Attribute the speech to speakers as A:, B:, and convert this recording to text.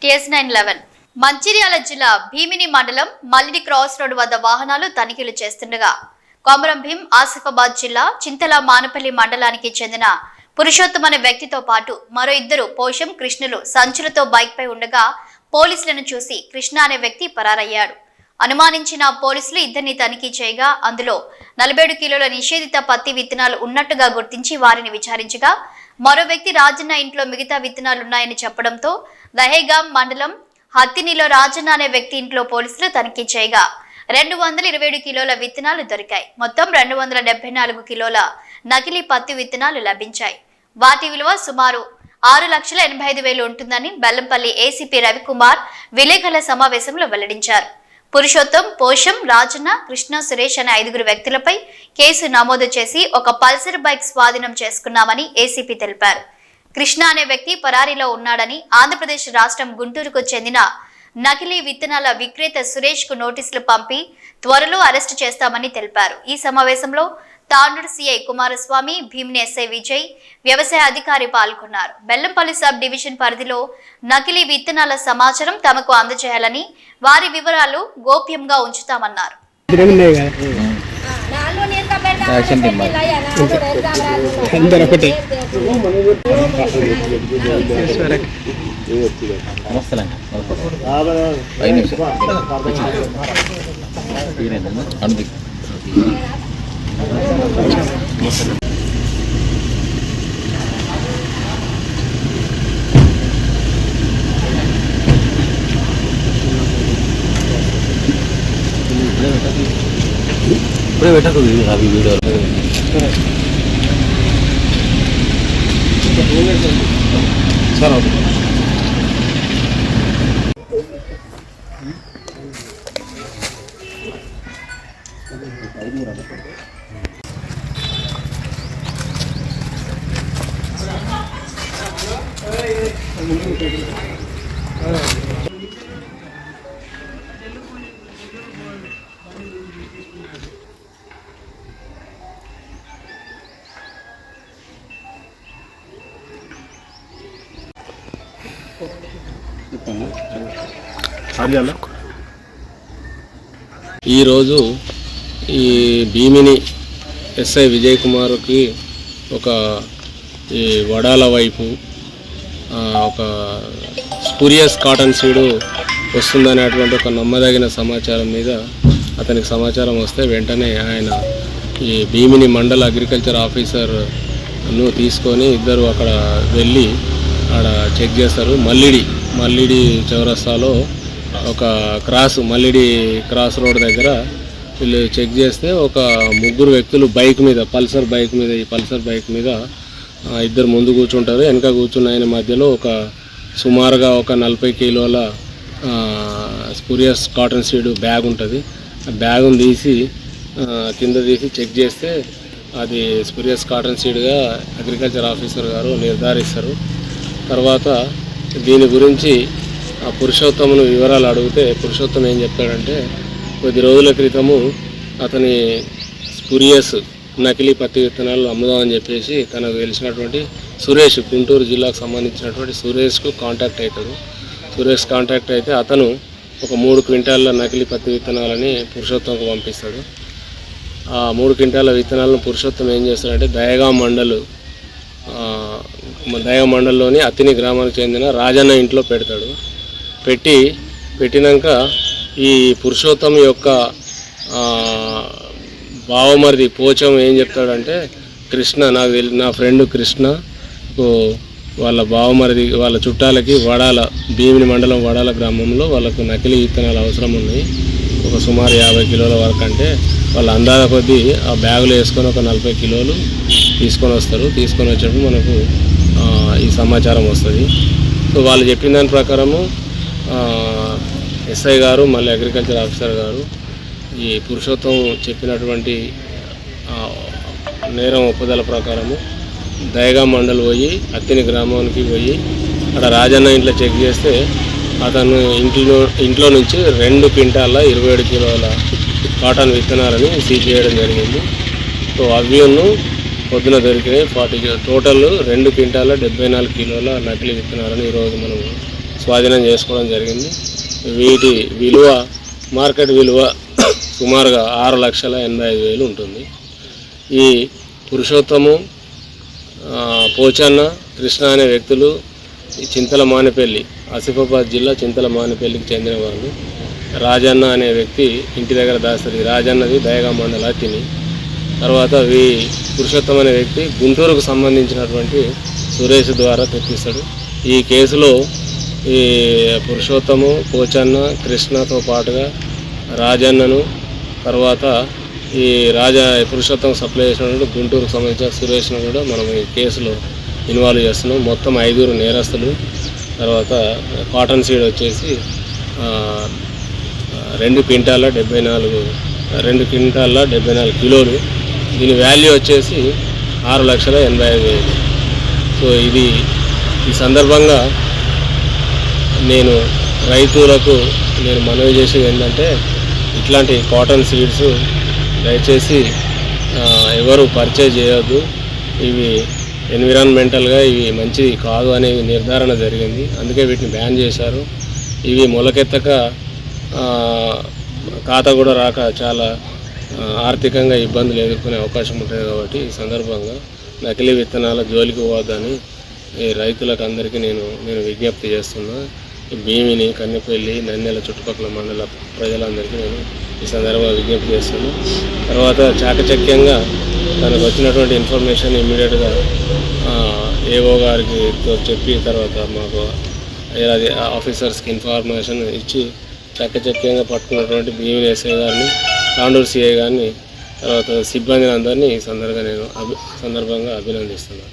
A: TS911 Mancherial జిల్లా భీమిని మండలం Mallidi cross road వద్ద వాహనాలు తనిఖీలు చేస్తుండగా కొమరం భీం ఆసిఫాబాద్ జిల్లా చింతల మానపల్లి మండలానికి చెందిన పురుషోత్తమ అనే వ్యక్తితో పాటు మరో ఇద్దరు పోషం కృష్ణులు సంచులతో బైక్ పై ఉండగా పోలీసులను చూసి కృష్ణ అనే వ్యక్తి పరారయ్యాడు. అనుమానించిన పోలీసులు ఇద్దరిని తనిఖీ చేయగా అందులో 47 కిలోల నిషేధిత పత్తి విత్తనాలు ఉన్నట్టుగా గుర్తించి వారిని విచారించగా మరో వ్యక్తి రాజన్న ఇంట్లో మిగతా విత్తనాలున్నాయని చెప్పడంతో దహేగాం మండలం హత్తినిలో రాజన్న అనే వ్యక్తి ఇంట్లో పోలీసులు తనిఖీ చేయగా 227 కిలోల విత్తనాలు దొరికాయి. మొత్తం 274 కిలోల నకిలీ పత్తి విత్తనాలు లభించాయి. వాటి విలువ సుమారు 6,85,000 ఉంటుందని బెల్లంపల్లి ఏసీపీ రవికుమార్ విలేకరుల సమావేశంలో వెల్లడించారు. పురుషోత్తం, పోషం, రాజన్న, కృష్ణ, సురేష్ అనే 5 వ్యక్తులపై కేసు నమోదు చేసి ఒక పల్సర్ బైక్ స్వాధీనం చేసుకున్నామని ఏసీపీ తెలిపారు. కృష్ణ అనే వ్యక్తి పరారీలో ఉన్నాడని, ఆంధ్రప్రదేశ్ రాష్ట్రం గుంటూరుకు చెందిన నకిలీ విత్తనాల విక్రేత సురేష్ కు నోటీసులు పంపి త్వరలో అరెస్టు చేస్తామని తెలిపారు. ఈ సమావేశంలో తాండూరు సిఐ కుమారస్వామి, భీమిని ఎస్ఐ విజయ్, వ్యవసాయ అధికారి పాల్గొన్నారు. బెల్లంపల్లి సబ్ డివిజన్ పరిధిలో నకిలీ విత్తనాల సమాచారం తమకు అందజేయాలని, వారి వివరాలు గోప్యంగా ఉంచుతామన్నారు.
B: ఇప్పుడే పెట్టకు అవి వీడియోలు సార్ ఈరోజు ఈ భీమిని ఎస్ఐ విజయ్ కుమార్కి ఒక ఈ వడాల వైపు ఒక స్పూరియస్ కాటన్ సీడు వస్తుందనేటువంటి ఒక నమ్మదగిన సమాచారం మీద అతనికి సమాచారం వస్తే వెంటనే ఆయన ఈ భీమిని మండల అగ్రికల్చర్ ఆఫీసర్ను తీసుకొని ఇద్దరు అక్కడ వెళ్ళి ఆడ చెక్ చేస్తారు. మల్లిడి చౌరస్తాలో ఒక మల్లిడి క్రాస్ రోడ్ దగ్గర వీళ్ళు చెక్ చేస్తే ఒక 3 వ్యక్తులు బైక్ మీద పల్సర్ బైక్ మీద ఇద్దరు ముందు కూర్చుంటారు. వెనక కూర్చున్న ఆయన మధ్యలో సుమారుగా ఒక 40 కిలోల స్పూరియస్ కాటన్ సీడ్ బ్యాగ్ ఉంటుంది. ఆ బ్యాగును కింద తీసి చెక్ చేస్తే అది స్పూరియస్ కాటన్ సీడ్గా అగ్రికల్చర్ ఆఫీసర్ గారు నిర్ధారిస్తారు. తర్వాత దీని గురించి ఆ పురుషోత్తమును వివరాలు అడిగితే పురుషోత్తం ఏం చెప్తాడంటే, కొద్ది రోజుల క్రితము అతని స్పూరియస్ నకిలీ పత్తి విత్తనాలు అమ్ముదామని చెప్పేసి తనకు తెలిసినటువంటి సురేష్, గుంటూరు జిల్లాకు సంబంధించినటువంటి సురేష్కు కాంటాక్ట్ అవుతాడు. సురేష్ కాంటాక్ట్ అయితే అతను ఒక 3 క్వింటాల నకిలీ పత్తి విత్తనాలని పురుషోత్తంకు పంపిస్తాడు. ఆ 3 క్వింటాల విత్తనాలను పురుషోత్తం ఏం చేస్తాడంటే దహేగాం మండలంలోని అత్తిని గ్రామానికి చెందిన రాజన్న ఇంట్లో పెడతాడు. పెట్టినాక ఈ పురుషోత్తం యొక్క బావమరిది పోచం ఏం చెప్తాడంటే, కృష్ణ నా ఫ్రెండ్ కృష్ణ వాళ్ళ బావమరిది వాళ్ళ చుట్టాలకి భీమిని మండలం వడాల గ్రామంలో వాళ్ళకు నకిలీ విత్తనాలు అవసరం ఉన్నాయి. ఒక సుమారు 50 కిలోల వరకు అంటే వాళ్ళ అందాజ కొద్దీ ఆ బ్యాగులో వేసుకొని ఒక 40 కిలోలు తీసుకొని వస్తారు. తీసుకొని వచ్చినప్పుడు మనకు ఈ సమాచారం వస్తుంది. సో వాళ్ళు చెప్పిన దాని ప్రకారము ఎస్ఐ గారు మళ్ళీ అగ్రికల్చర్ ఆఫీసర్ గారు ఈ పురుషోత్తం చెప్పినటువంటి నేరం ఒప్పుదల ప్రకారము దహేగాం మండల్ పోయి అత్తిని గ్రామానికి పోయి అక్కడ రాజన్న ఇంట్లో చెక్ చేస్తే అతను ఇంట్లో నుంచి 2 క్వింటాల 27 కిలోల కాటన్ విత్తనాలని సీజ్ చేయడం జరిగింది. సో అవ్యూను పొద్దున దొరికినాయి 40 టోటల్ 2 క్వింటాల 74 కిలోల నకిలీ విత్తనాలను ఈరోజు మనం స్వాధీనం చేసుకోవడం జరిగింది. వీటి విలువ మార్కెట్ విలువ సుమారుగా 6,85,000 ఉంటుంది. ఈ పురుషోత్తము, పోచన్న, కృష్ణ అనే వ్యక్తులు ఈ చింతల మానేపల్లి, ఆసిఫాబాద్ జిల్లా చింతల మానేపల్లికి చెందిన వాళ్ళు. రాజన్న అనే వ్యక్తి ఇంటి దగ్గర దాసరి, రాజన్నది దయగా మండల తిని. తర్వాత పురుషోత్తం అనే వ్యక్తి గుంటూరుకు సంబంధించినటువంటి సురేష్ ద్వారా తెప్పిస్తాడు. ఈ కేసులో ఈ పురుషోత్తము, పోచన్న, కృష్ణతో పాటుగా రాజన్నను, తర్వాత ఈ పురుషోత్తం సప్లై చేసినటువంటి గుంటూరుకు సంబంధించిన సురేష్ను కూడా మనం ఈ కేసులో ఇన్వాల్వ్ చేస్తున్నాం. మొత్తం 5 నేరస్తులు. తర్వాత కాటన్ సీడ్ వచ్చేసి 2 క్వింటాల 74 కిలోలు. దీని వాల్యూ వచ్చేసి 6,85,000. సో ఈ సందర్భంగా నేను రైతులకు మనవి చేసేది ఏంటంటే, ఇట్లాంటి కాటన్ సీడ్స్ దయచేసి ఎవరు పర్చేజ్ చేయొద్దు. ఇవి ఎన్విరాన్మెంటల్గా ఇవి మంచిది కాదు అనేది నిర్ధారణ జరిగింది. అందుకే వీటిని బ్యాన్ చేశారు. ఇవి మొలకెత్తక ఖాతా కూడా రాక చాలా ఆర్థికంగా ఇబ్బందులు ఎదుర్కొనే అవకాశం ఉంటుంది. కాబట్టి ఈ సందర్భంగా నకిలీ విత్తనాల జోలికి పోవద్దని ఈ రైతులకు అందరికీ నేను విజ్ఞప్తి చేస్తున్నా. భీమిని, కన్నెపల్లి, నంద్యాల చుట్టుపక్కల మండల ప్రజలందరికీ నేను ఈ సందర్భంగా విజ్ఞప్తి చేస్తున్నాను. తర్వాత చాకచక్యంగా తనకు వచ్చినటువంటి ఇన్ఫర్మేషన్ ఇమ్మీడియట్గా ఏఓ గారికి చెప్పి, తర్వాత మాకు ఆఫీసర్స్కి ఇన్ఫర్మేషన్ ఇచ్చి చాకచక్యంగా పట్టుకున్నటువంటి భీమిని ఎస్ఐ గారిని, తాండూరు సిఐ గారిని, తర్వాత సిబ్బందిని అందరినీ ఈ సందర్భంగా అభినందిస్తున్నాను.